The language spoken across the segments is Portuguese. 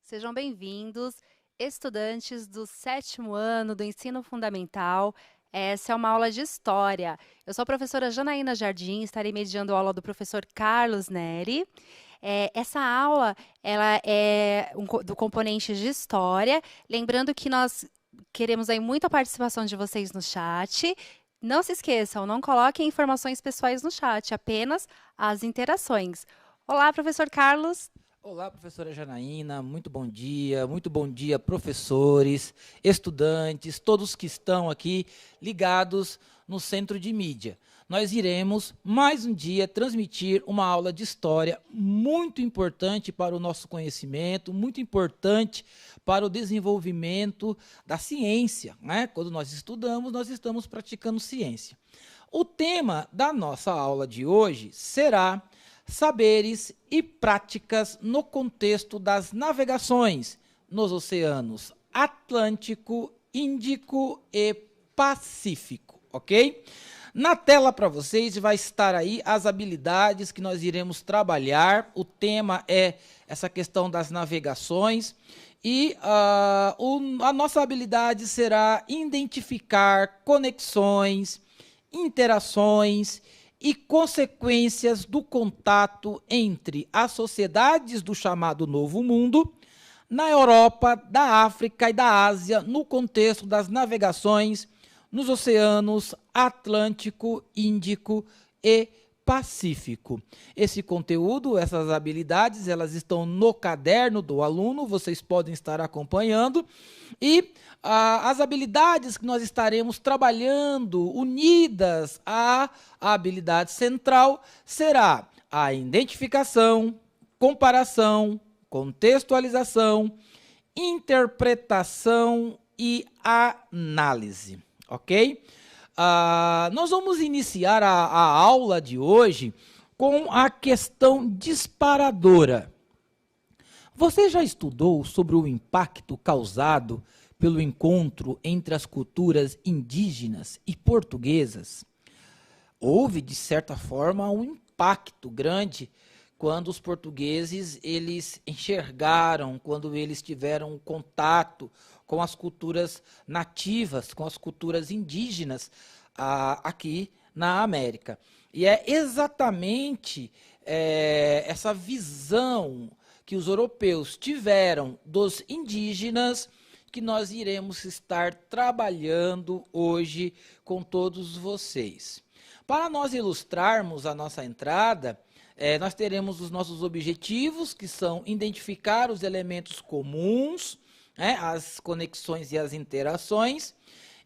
Sejam bem-vindos, estudantes do 7º ano do ensino fundamental. Essa é uma aula de história. Eu sou a professora Janaína Jardim, estarei mediando a aula do professor Carlos Neri. Essa aula ela é do componente de história. Lembrando que nós queremos aí muita participação de vocês no chat. Não se esqueçam, não coloquem informações pessoais no chat, apenas as interações. Olá, professor Carlos. Olá, professora Janaína, muito bom dia, professores, estudantes, todos que estão aqui ligados no Centro de Mídia. Nós iremos, mais um dia, transmitir uma aula de história muito importante para o nosso conhecimento, muito importante para o desenvolvimento da ciência, né? Quando nós estudamos, nós estamos praticando ciência. O tema da nossa aula de hoje será saberes e práticas no contexto das navegações nos oceanos Atlântico, Índico e Pacífico, ok? Na tela para vocês vai estar aí as habilidades que nós iremos trabalhar. O tema é essa questão das navegações e a nossa habilidade será identificar conexões, interações e consequências do contato entre as sociedades do chamado Novo Mundo, na Europa, da África e da Ásia, no contexto das navegações nos oceanos Atlântico, Índico e Pacífico. Esse conteúdo, essas habilidades, elas estão no caderno do aluno, vocês podem estar acompanhando, e as habilidades que nós estaremos trabalhando unidas à habilidade central será a identificação, comparação, contextualização, interpretação e análise, ok? Nós vamos iniciar a aula de hoje com a questão disparadora. Você já estudou sobre o impacto causado pelo encontro entre as culturas indígenas e portuguesas? Houve, de certa forma, um impacto grande quando os portugueses eles enxergaram, quando eles tiveram contato com as culturas nativas, com as culturas indígenas aqui na América. E é exatamente essa visão que os europeus tiveram dos indígenas que nós iremos estar trabalhando hoje com todos vocês. Para nós ilustrarmos a nossa entrada, nós teremos os nossos objetivos, que são identificar os elementos comuns, as conexões e as interações,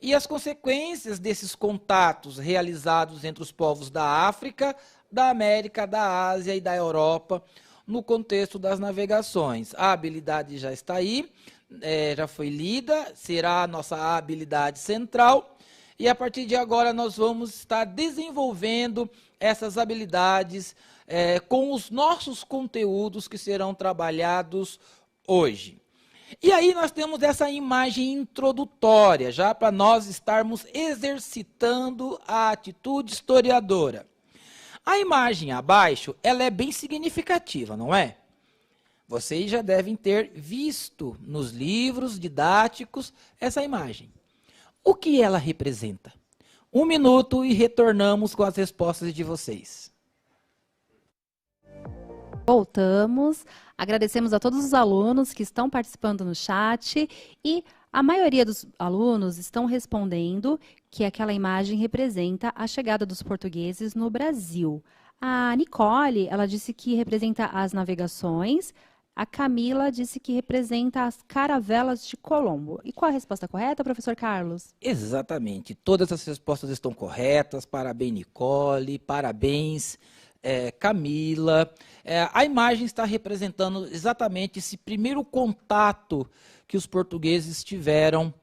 e as consequências desses contatos realizados entre os povos da África, da América, da Ásia e da Europa, no contexto das navegações. A habilidade já está aí, já foi lida, será a nossa habilidade central, e a partir de agora nós vamos estar desenvolvendo essas habilidades com os nossos conteúdos que serão trabalhados hoje. E aí nós temos essa imagem introdutória, já para nós estarmos exercitando a atitude historiadora. A imagem abaixo, ela é bem significativa, não é? Vocês já devem ter visto nos livros didáticos essa imagem. O que ela representa? 1 minuto e retornamos com as respostas de vocês. Voltamos, agradecemos a todos os alunos que estão participando no chat e a maioria dos alunos estão respondendo que aquela imagem representa a chegada dos portugueses no Brasil. A Nicole, ela disse que representa as navegações, a Camila disse que representa as caravelas de Colombo. E qual a resposta correta, professor Carlos? Exatamente, todas as respostas estão corretas, parabéns Nicole, parabéns Camila. A imagem está representando exatamente esse primeiro contato que os portugueses tiveram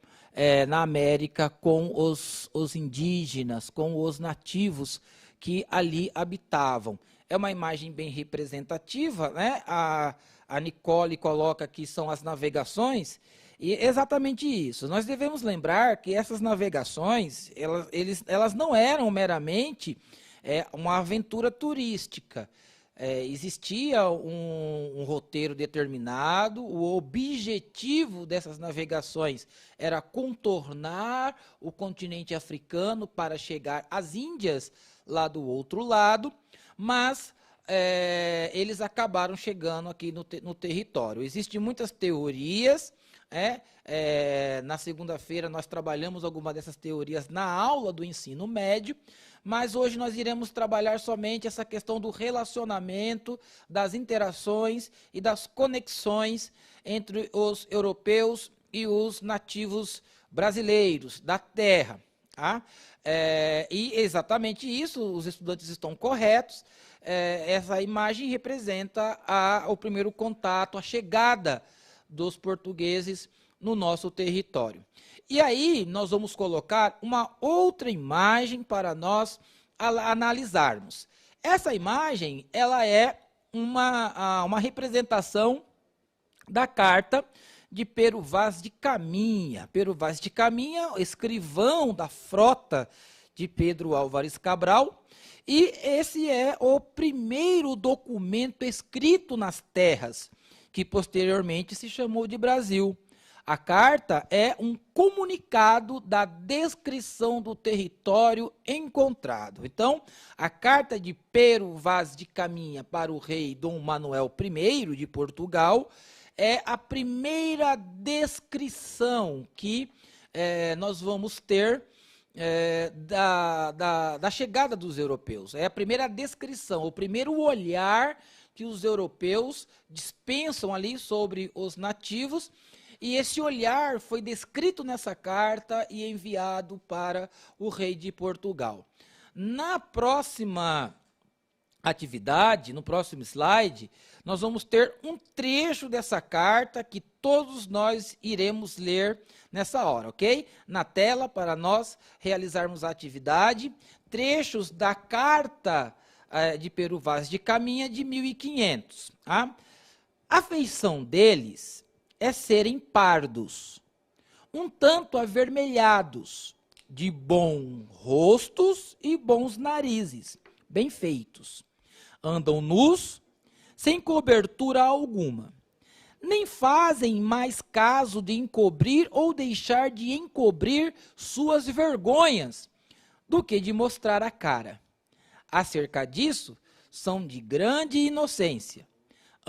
na América com os indígenas, com os nativos que ali habitavam. É uma imagem bem representativa, né? A Nicole coloca que são as navegações, e é exatamente isso. Nós devemos lembrar que essas navegações, elas não eram meramente uma aventura turística. existia um roteiro determinado, o objetivo dessas navegações era contornar o continente africano para chegar às Índias, lá do outro lado, mas eles acabaram chegando aqui no território. Existem muitas teorias, na segunda-feira nós trabalhamos algumas dessas teorias na aula do ensino médio, mas hoje nós iremos trabalhar somente essa questão do relacionamento, das interações e das conexões entre os europeus e os nativos brasileiros da terra. Tá? E exatamente isso, os estudantes estão corretos. Essa imagem representa o primeiro contato, a chegada dos portugueses no nosso território. E aí nós vamos colocar uma outra imagem para nós analisarmos. Essa imagem, ela é uma representação da carta de Pero Vaz de Caminha. Pero Vaz de Caminha, escrivão da frota de Pedro Álvares Cabral, e esse é o primeiro documento escrito nas terras, que posteriormente se chamou de Brasil. A carta é um comunicado da descrição do território encontrado. Então, a carta de Pero Vaz de Caminha para o rei Dom Manuel I de Portugal é a primeira descrição que nós vamos ter da chegada dos europeus. É a primeira descrição, o primeiro olhar que os europeus dispensam ali sobre os nativos. E esse olhar foi descrito nessa carta e enviado para o rei de Portugal. Na próxima atividade, no próximo slide, nós vamos ter um trecho dessa carta que todos nós iremos ler nessa hora, ok? Na tela, para nós realizarmos a atividade, trechos da carta de Pero Vaz de Caminha de 1500. Tá? A feição deles é serem pardos, um tanto avermelhados, de bons rostos e bons narizes, bem feitos. Andam nus, sem cobertura alguma. Nem fazem mais caso de encobrir ou deixar de encobrir suas vergonhas, do que de mostrar a cara. Acerca disso, são de grande inocência.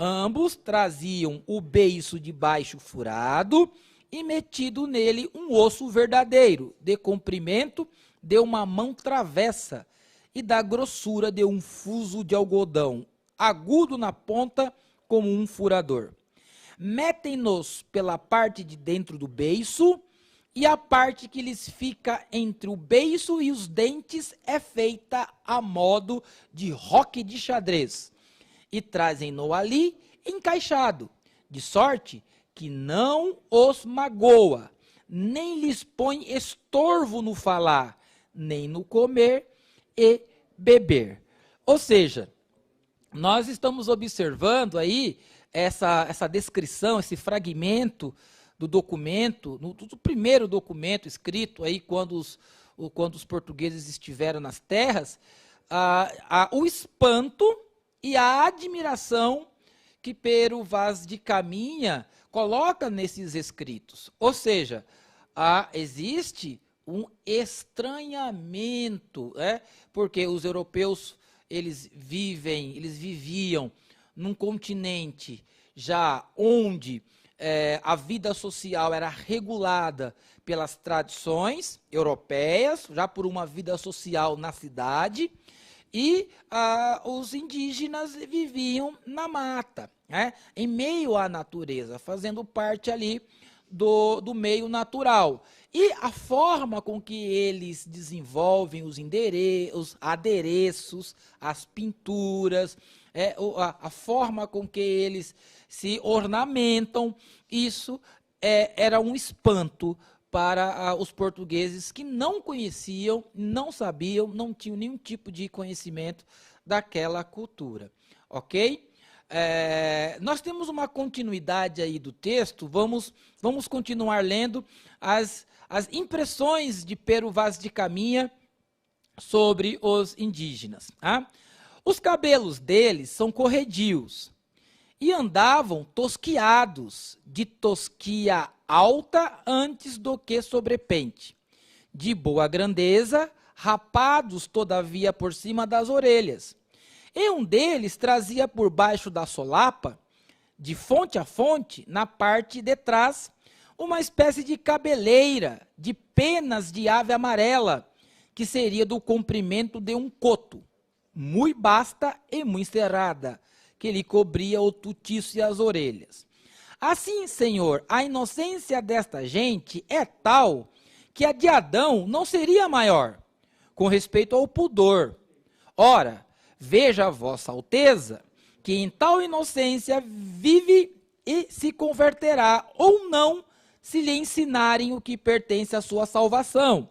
Ambos traziam o beiço de baixo furado e metido nele um osso verdadeiro, de comprimento de uma mão travessa e da grossura de um fuso de algodão, agudo na ponta como um furador. Metem-nos pela parte de dentro do beiço, e a parte que lhes fica entre o beiço e os dentes é feita a modo de roque de xadrez, e trazem-no ali encaixado, de sorte que não os magoa, nem lhes põe estorvo no falar, nem no comer e beber. Ou seja, nós estamos observando aí essa descrição, esse fragmento do documento, do primeiro documento escrito aí quando os portugueses estiveram nas terras, o espanto e a admiração que Pero Vaz de Caminha coloca nesses escritos. Ou seja, existe um estranhamento, porque os europeus eles viviam num continente já onde a vida social era regulada pelas tradições europeias, já por uma vida social na cidade, e os indígenas viviam na mata, em meio à natureza, fazendo parte ali do meio natural. E a forma com que eles desenvolvem os adereços, as pinturas, a forma com que eles se ornamentam, isso era um espanto para os portugueses que não conheciam, não sabiam, não tinham nenhum tipo de conhecimento daquela cultura, ok? Nós temos uma continuidade aí do texto, vamos continuar lendo as impressões de Pero Vaz de Caminha sobre os indígenas. Tá? Os cabelos deles são corredios e andavam tosquiados, de tosquia alta antes do que sobrepente, de boa grandeza, rapados todavia por cima das orelhas. E um deles trazia por baixo da solapa, de fonte a fonte, na parte de trás, uma espécie de cabeleira de penas de ave amarela, que seria do comprimento de um coto, muito basta e muito cerrada, que lhe cobria o tutiço e as orelhas. Assim, Senhor, a inocência desta gente é tal que a de Adão não seria maior, com respeito ao pudor. Ora, veja a vossa alteza, que em tal inocência vive e se converterá, ou não, se lhe ensinarem o que pertence à sua salvação.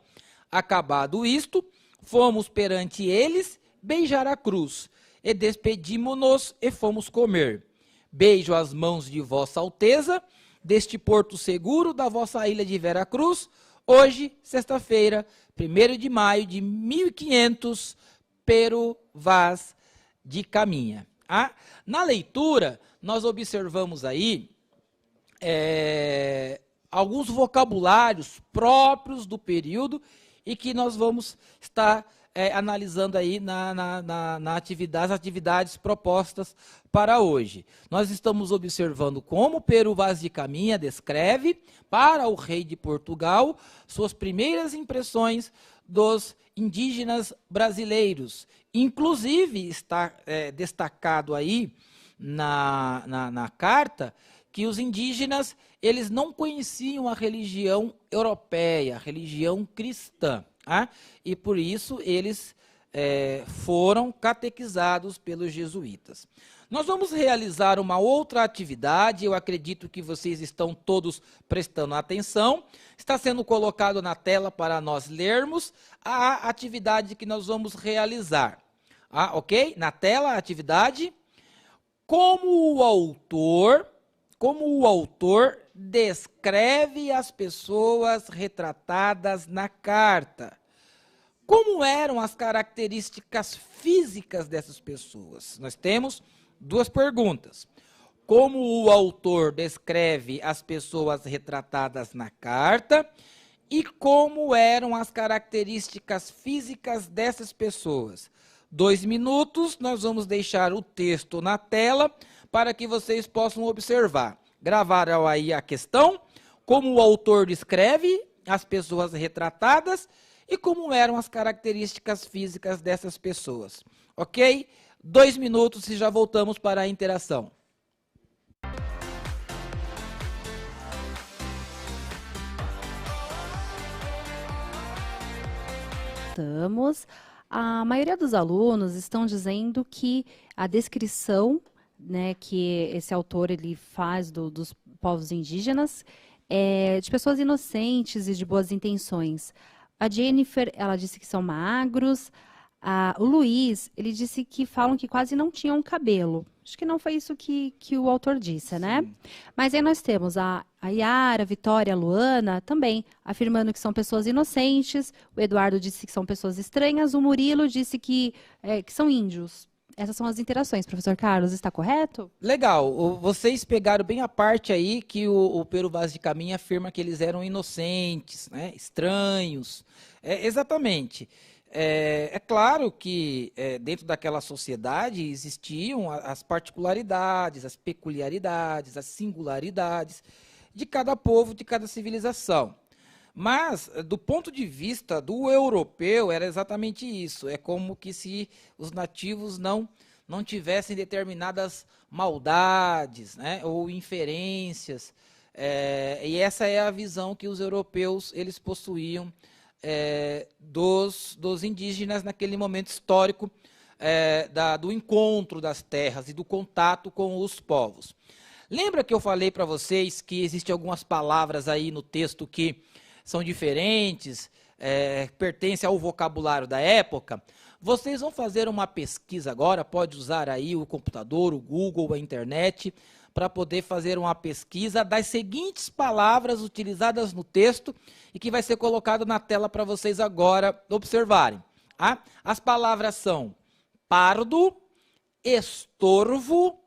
Acabado isto, fomos perante eles beijar a cruz, e despedimo-nos e fomos comer. Beijo as mãos de vossa alteza, deste porto seguro da vossa ilha de Vera Cruz, hoje, sexta-feira, 1º de maio de 1500, Pero Vaz de Caminha. Na leitura, nós observamos aí alguns vocabulários próprios do período e que nós vamos estar analisando aí nas atividades propostas para hoje. Nós estamos observando como Pero Vaz de Caminha descreve para o rei de Portugal suas primeiras impressões dos indígenas brasileiros. Inclusive está destacado aí na carta que os indígenas eles não conheciam a religião europeia, a religião cristã. E por isso eles foram catequizados pelos jesuítas. Nós vamos realizar uma outra atividade, eu acredito que vocês estão todos prestando atenção. Está sendo colocado na tela para nós lermos a atividade que nós vamos realizar. Ok? Na tela a atividade. Como o autor descreve as pessoas retratadas na carta. Como eram as características físicas dessas pessoas? Nós temos duas perguntas. Como o autor descreve as pessoas retratadas na carta e como eram as características físicas dessas pessoas? 2 minutos, nós vamos deixar o texto na tela para que vocês possam observar. Gravaram aí a questão, como o autor descreve as pessoas retratadas e como eram as características físicas dessas pessoas. Ok? 2 minutos e já voltamos para a interação. A maioria dos alunos estão dizendo que a descrição, né, que esse autor ele faz dos povos indígenas é de pessoas inocentes e de boas intenções. A Jennifer, ela disse que são magros. O Luiz, ele disse que falam que quase não tinham cabelo. Acho que não foi isso que o autor disse, né? Sim. Mas aí nós temos a Yara, a Vitória, a Luana também afirmando que são pessoas inocentes. O Eduardo disse que são pessoas estranhas. O Murilo disse que são índios. Essas são as interações, professor Carlos, está correto? Legal, vocês pegaram bem a parte aí que o Pero Vaz de Caminha afirma que eles eram inocentes, né, estranhos. Exatamente. É claro que dentro daquela sociedade existiam as particularidades, as peculiaridades, as singularidades de cada povo, de cada civilização. Mas, do ponto de vista do europeu, era exatamente isso. É como que se os nativos não tivessem determinadas maldades, né, ou inferências. E essa é a visão que os europeus eles possuíam dos indígenas naquele momento histórico do encontro das terras e do contato com os povos. Lembra que eu falei para vocês que existem algumas palavras aí no texto que são diferentes, pertencem ao vocabulário da época? Vocês vão fazer uma pesquisa agora, pode usar aí o computador, o Google, a internet, para poder fazer uma pesquisa das seguintes palavras utilizadas no texto e que vai ser colocado na tela para vocês agora observarem. As palavras são pardo, estorvo,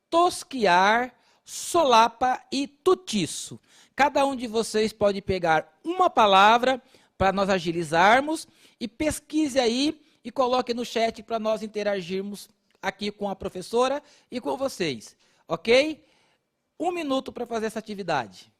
tosquiar, solapa e tutiço. Cada um de vocês pode pegar uma palavra para nós agilizarmos e pesquise aí e coloque no chat para nós interagirmos aqui com a professora e com vocês, ok? 1 minuto para fazer essa atividade.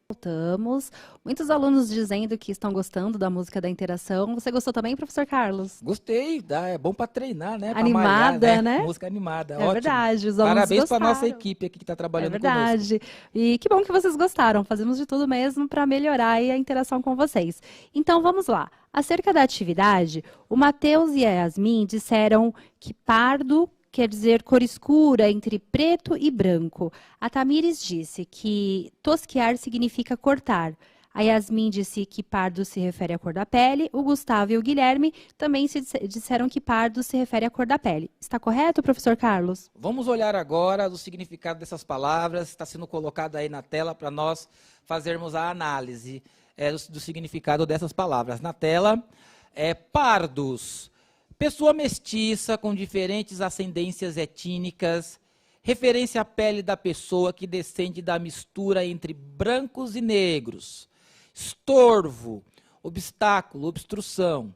Voltamos. Muitos alunos dizendo que estão gostando da música da interação. Você gostou também, professor Carlos? Gostei, é bom para treinar, né? Pra Animada, malhar, né? Música animada, É ótimo. verdade, os alunos Parabéns para gostaram. nossa equipe aqui que está É trabalhando verdade. conosco. E que bom que vocês gostaram. Fazemos de tudo mesmo para melhorar aí a interação com vocês. Então vamos lá. Acerca da atividade, o Matheus e a Yasmin disseram que pardo quer dizer cor escura entre preto e branco. A Tamires disse que tosquiar significa cortar. A Yasmin disse que pardo se refere à cor da pele. O Gustavo e o Guilherme também disseram que pardo se refere à cor da pele. Está correto, professor Carlos? Vamos olhar agora o significado dessas palavras. Está sendo colocado aí na tela para nós fazermos a análise do significado dessas palavras. Na tela, pardos. Pessoa mestiça com diferentes ascendências étnicas, referência à pele da pessoa que descende da mistura entre brancos e negros. Estorvo, obstáculo, obstrução.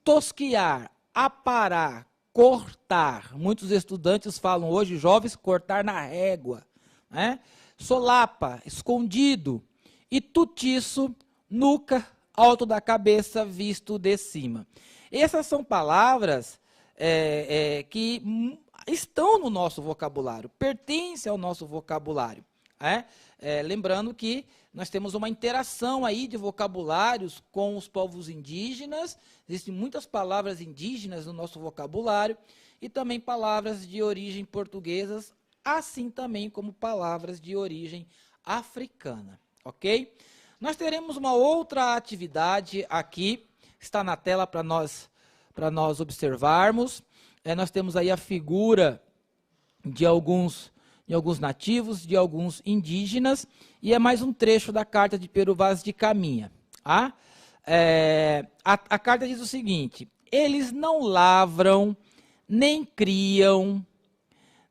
Tosquiar, aparar, cortar. Muitos estudantes falam hoje, jovens, cortar na régua. Né? Solapa, escondido. E tutiço, nuca, alto da cabeça, visto de cima. Essas são palavras que estão no nosso vocabulário, pertencem ao nosso vocabulário. Lembrando que nós temos uma interação aí de vocabulários com os povos indígenas, existem muitas palavras indígenas no nosso vocabulário e também palavras de origem portuguesas, assim também como palavras de origem africana, ok? Nós teremos uma outra atividade aqui, está na tela para nós observarmos. Nós temos aí a figura de alguns nativos, de alguns indígenas, e é mais um trecho da carta de Pero Vaz de Caminha. A carta diz o seguinte: eles não lavram, nem criam,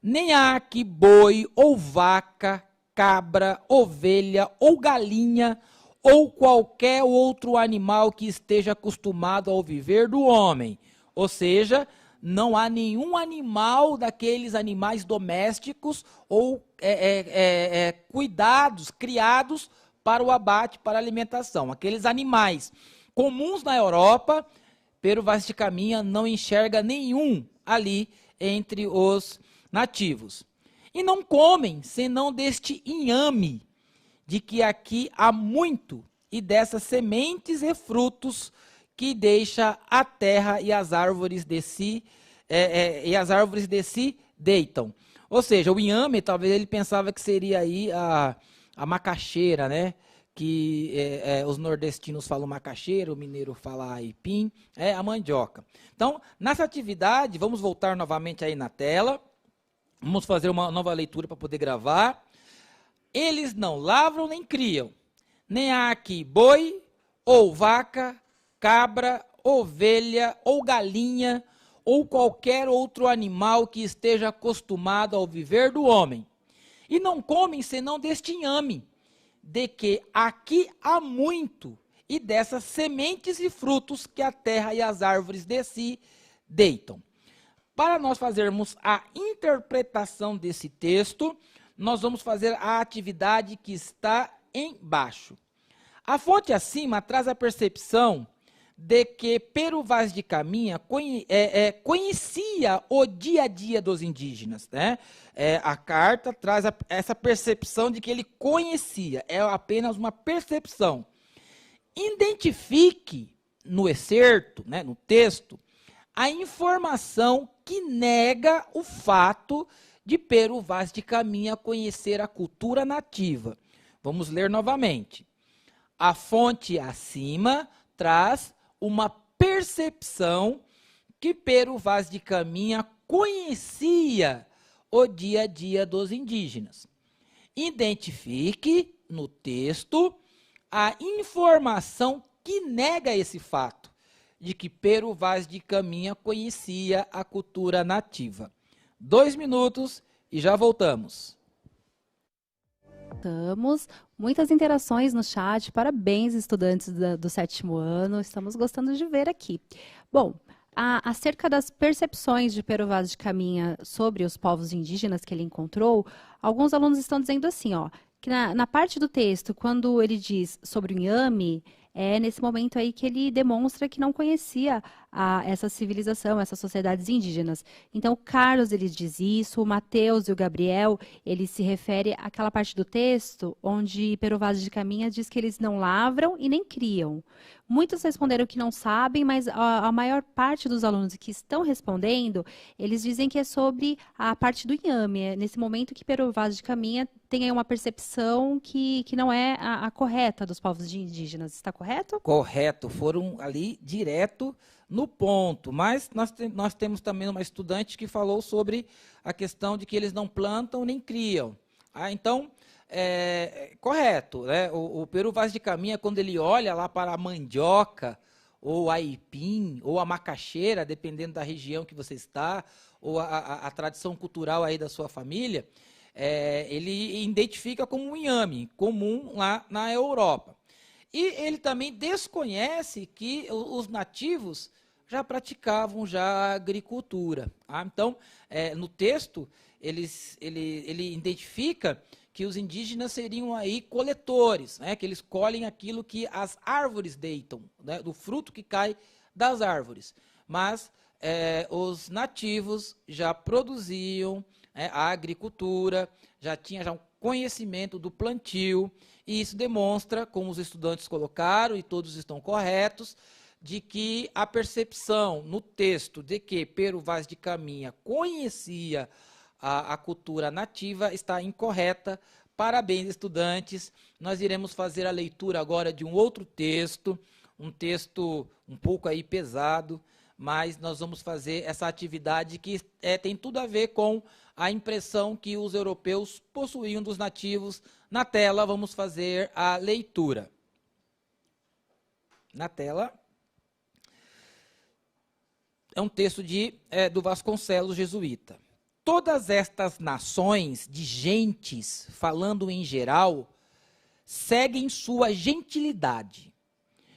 nem há aqui boi ou vaca, cabra, ovelha ou galinha, ou qualquer outro animal que esteja acostumado ao viver do homem. Ou seja, não há nenhum animal daqueles animais domésticos ou cuidados, criados para o abate, para a alimentação. Aqueles animais comuns na Europa, Pero Vaz de Caminha não enxerga nenhum ali entre os nativos. E não comem senão deste inhame, de que aqui há muito, e dessas sementes e frutos que deixa a terra e as árvores de si, deitam. Ou seja, o inhame, talvez ele pensava que seria aí a macaxeira, né? Que os nordestinos falam macaxeira, o mineiro fala aipim, a mandioca. Então, nessa atividade, vamos voltar novamente aí na tela, vamos fazer uma nova leitura para poder gravar. Eles não lavram nem criam, nem há aqui boi, ou vaca, cabra, ovelha, ou galinha, ou qualquer outro animal que esteja acostumado ao viver do homem. E não comem senão deste inhame, de que aqui há muito, e dessas sementes e frutos que a terra e as árvores de si deitam. Para nós fazermos a interpretação desse texto, nós vamos fazer a atividade que está embaixo. A fonte acima traz a percepção de que Pero Vaz de Caminha conhecia o dia a dia dos indígenas. Né? A carta traz essa percepção de que ele conhecia, é apenas uma percepção. Identifique no excerto, né, no texto, a informação que nega o fato de Pero Vaz de Caminha conhecer a cultura nativa. Vamos ler novamente. A fonte acima traz uma percepção que Pero Vaz de Caminha conhecia o dia a dia dos indígenas. Identifique no texto a informação que nega esse fato de que Pero Vaz de Caminha conhecia a cultura nativa. 2 minutos e já voltamos. Estamos, muitas interações no chat, parabéns estudantes do 7º ano, estamos gostando de ver aqui. Bom, acerca das percepções de Pero Vaz de Caminha sobre os povos indígenas que ele encontrou, alguns alunos estão dizendo assim, ó, que na parte do texto, quando ele diz sobre o inhame, é nesse momento aí que ele demonstra que não conhecia essa civilização, essas sociedades indígenas. Então, o Carlos, ele diz isso, o Mateus e o Gabriel, ele se refere àquela parte do texto onde Pero Vaz de Caminha diz que eles não lavram e nem criam. Muitos responderam que não sabem, mas a maior parte dos alunos que estão respondendo, eles dizem que é sobre a parte do inhame. É nesse momento que Pero Vaz de Caminha tem aí uma percepção que não é a correta dos povos indígenas. Está correto? Correto, foram ali direto no ponto, mas nós temos também uma estudante que falou sobre a questão de que eles não plantam nem criam. Então, correto, né? O Pero Vaz de Caminha, quando ele olha lá para a mandioca, ou a aipim, ou a macaxeira, dependendo da região que você está, ou a tradição cultural aí da sua família, ele identifica como um inhame, comum lá na Europa. E ele também desconhece que os nativos já praticavam já agricultura. Tá? Então, no texto, ele identifica que os indígenas seriam aí coletores, né? Que eles colhem aquilo que as árvores deitam, né? Do fruto que cai das árvores. Mas os nativos já produziam a agricultura, já tinham um conhecimento do plantio, e isso demonstra, como os estudantes colocaram, e todos estão corretos, de que a percepção no texto de que Pero Vaz de Caminha conhecia a cultura nativa está incorreta. Parabéns, estudantes. Nós iremos fazer a leitura agora de um outro texto, um texto um pouco aí pesado, mas nós vamos fazer essa atividade que tem tudo a ver com a impressão que os europeus possuíam dos nativos. Na tela, vamos fazer a leitura. Na tela. É um texto do Vasconcelos, jesuíta. Todas estas nações de gentes, falando em geral, seguem sua gentilidade.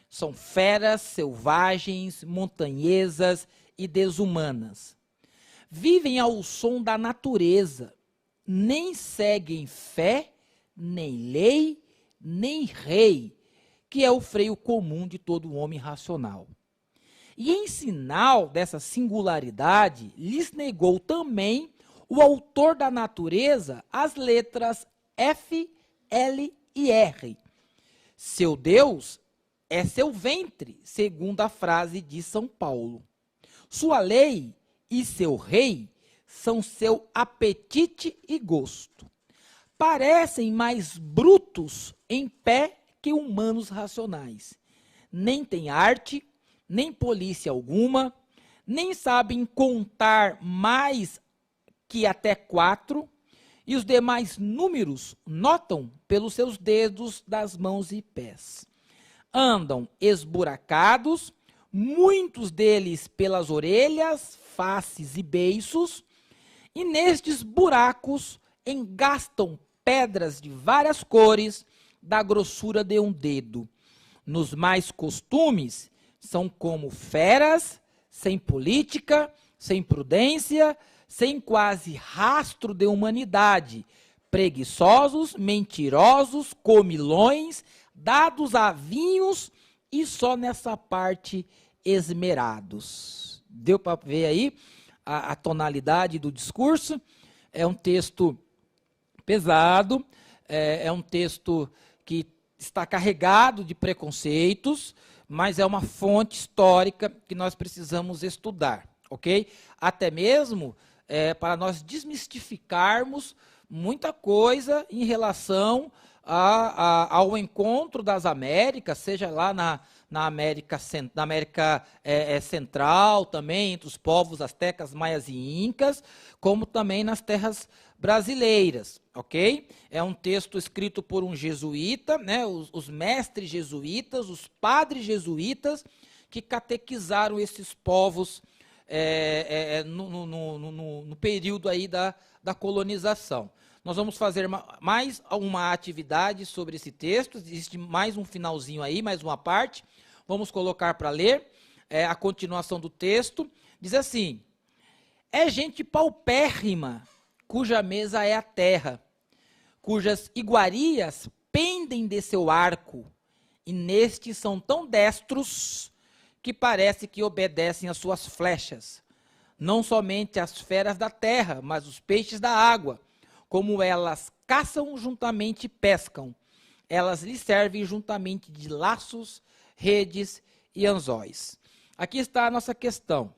São feras, selvagens, montanhesas e desumanas. Vivem ao som da natureza, nem seguem fé, nem lei, nem rei, que é o freio comum de todo homem racional. E em sinal dessa singularidade, lhes negou também o autor da natureza as letras F, L e R. Seu Deus é seu ventre, segundo a frase de São Paulo. Sua lei e seu rei são seu apetite e gosto. Parecem mais brutos em pé que humanos racionais. Nem têm arte, nem polícia alguma, nem sabem contar mais que até 4, e os demais números notam pelos seus dedos das mãos e pés. Andam esburacados, muitos deles pelas orelhas, faces e beiços, e nestes buracos engastam pedras de várias cores, da grossura de um dedo. Nos mais costumes, são como feras, sem política, sem prudência, sem quase rastro de humanidade, preguiçosos, mentirosos, comilões, dados a vinhos e só nessa parte esmerados. Deu para ver aí a tonalidade do discurso? É um texto pesado, é um texto que está carregado de preconceitos, mas é uma fonte histórica que nós precisamos estudar, ok? Até mesmo para nós desmistificarmos muita coisa em relação ao encontro das Américas, seja lá na América Central também, entre os povos astecas, maias e incas, como também nas terras brasileiras, ok? É um texto escrito por um jesuíta, né? Os mestres jesuítas, os padres jesuítas, que catequizaram esses povos no período aí da colonização. Nós vamos fazer mais uma atividade sobre esse texto, existe mais um finalzinho aí, mais uma parte, vamos colocar para ler a continuação do texto. Diz assim: é gente paupérrima, cuja mesa é a terra, cujas iguarias pendem de seu arco, e nestes são tão destros que parece que obedecem às suas flechas. Não somente as feras da terra, mas os peixes da água, como elas caçam juntamente e pescam, elas lhe servem juntamente de laços, redes e anzóis. Aqui está a nossa questão.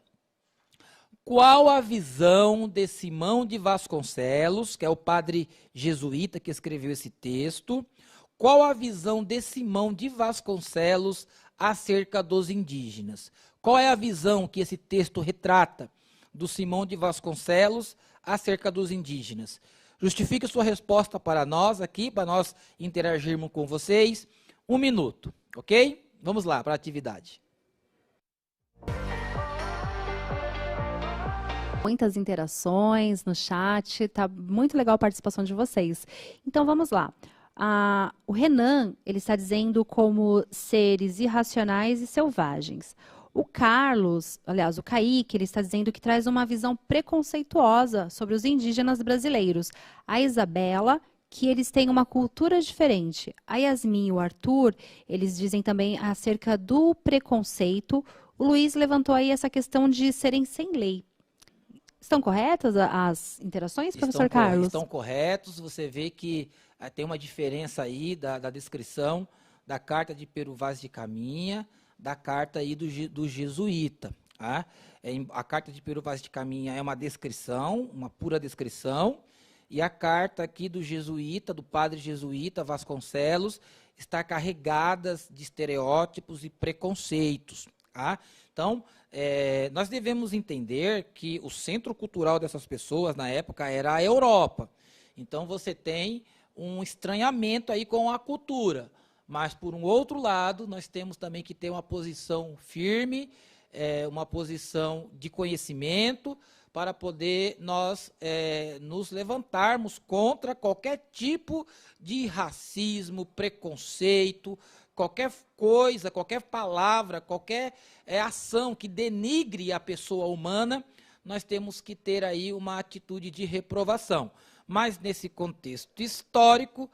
Qual a visão de Simão de Vasconcelos, que é o padre jesuíta que escreveu esse texto, qual a visão de Simão de Vasconcelos acerca dos indígenas? Qual é a visão que esse texto retrata do Simão de Vasconcelos acerca dos indígenas? Justifique sua resposta para nós aqui, para nós interagirmos com vocês. 1 minuto, ok? Vamos lá para a atividade. Muitas interações no chat, tá muito legal a participação de vocês. Então vamos lá. O Renan, ele está dizendo como seres irracionais e selvagens. O Carlos, aliás, o Kaique, ele está dizendo que traz uma visão preconceituosa sobre os indígenas brasileiros. A Isabela, que eles têm uma cultura diferente. A Yasmin e o Arthur, eles dizem também acerca do preconceito. O Luiz levantou aí essa questão de serem sem lei. Estão corretas as interações, professor Carlos? Estão corretos. Você vê que tem uma diferença aí da descrição da carta de Pero Vaz de Caminha, da carta aí do jesuíta. Tá? A carta de Pero Vaz de Caminha é uma descrição, uma pura descrição, e a carta aqui do jesuíta, do padre jesuíta Vasconcelos, está carregada de estereótipos e preconceitos. Tá? Então, nós devemos entender que o centro cultural dessas pessoas na época era a Europa. Então, você tem um estranhamento aí com a cultura. Mas, por um outro lado, nós temos também que ter uma posição firme, uma posição de conhecimento, para poder nós nos levantarmos contra qualquer tipo de racismo, preconceito, qualquer coisa, qualquer palavra, qualquer ação que denigre a pessoa humana, nós temos que ter aí uma atitude de reprovação. Mas, nesse contexto histórico,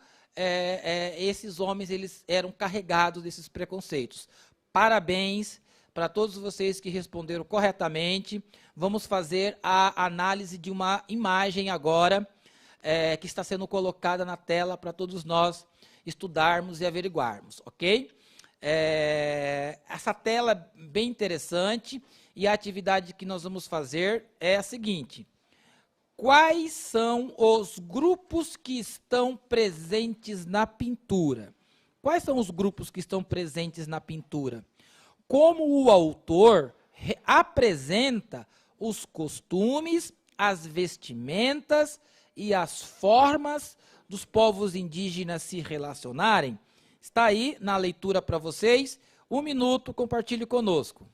esses homens eles eram carregados desses preconceitos. Parabéns para todos vocês que responderam corretamente. Vamos fazer a análise de uma imagem agora, que está sendo colocada na tela para todos nós estudarmos e averiguarmos, ok? Essa tela é bem interessante e a atividade que nós vamos fazer é a seguinte: quais são os grupos que estão presentes na pintura? Quais são os grupos que estão presentes na pintura? Como o autor apresenta os costumes, as vestimentas e as formas dos povos indígenas se relacionarem? Está aí na leitura para vocês. 1 minuto, compartilhe conosco.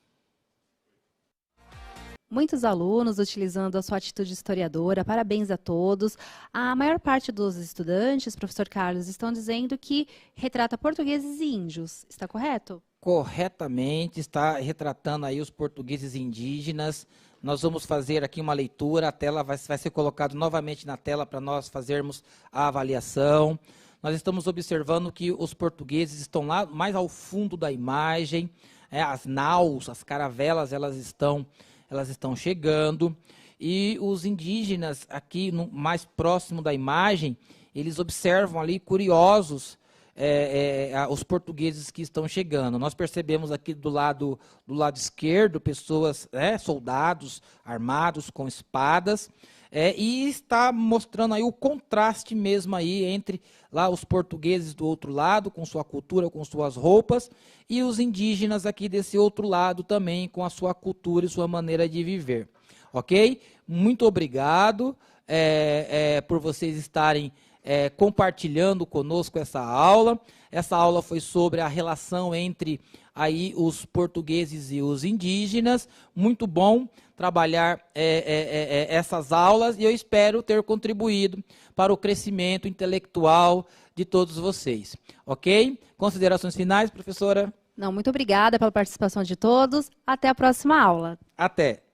Muitos alunos utilizando a sua atitude historiadora, parabéns a todos. A maior parte dos estudantes, professor Carlos, estão dizendo que retrata portugueses e índios, está correto? Corretamente, está retratando aí os portugueses indígenas. Nós vamos fazer aqui uma leitura, a tela vai ser colocada novamente na tela para nós fazermos a avaliação. Nós estamos observando que os portugueses estão lá mais ao fundo da imagem, as naus, as caravelas, elas estão chegando, e os indígenas aqui mais próximo da imagem, eles observam ali curiosos os portugueses que estão chegando. Nós percebemos aqui do lado esquerdo pessoas, soldados armados com espadas, e está mostrando aí o contraste mesmo aí entre lá os portugueses do outro lado, com sua cultura, com suas roupas, e os indígenas aqui desse outro lado também, com a sua cultura e sua maneira de viver. Ok? Muito obrigado por vocês estarem compartilhando conosco essa aula. Essa aula foi sobre a relação entre aí os portugueses e os indígenas. Muito bom trabalhar essas aulas e eu espero ter contribuído para o crescimento intelectual de todos vocês. Ok? Considerações finais, professora? Não, muito obrigada pela participação de todos. Até a próxima aula. Até!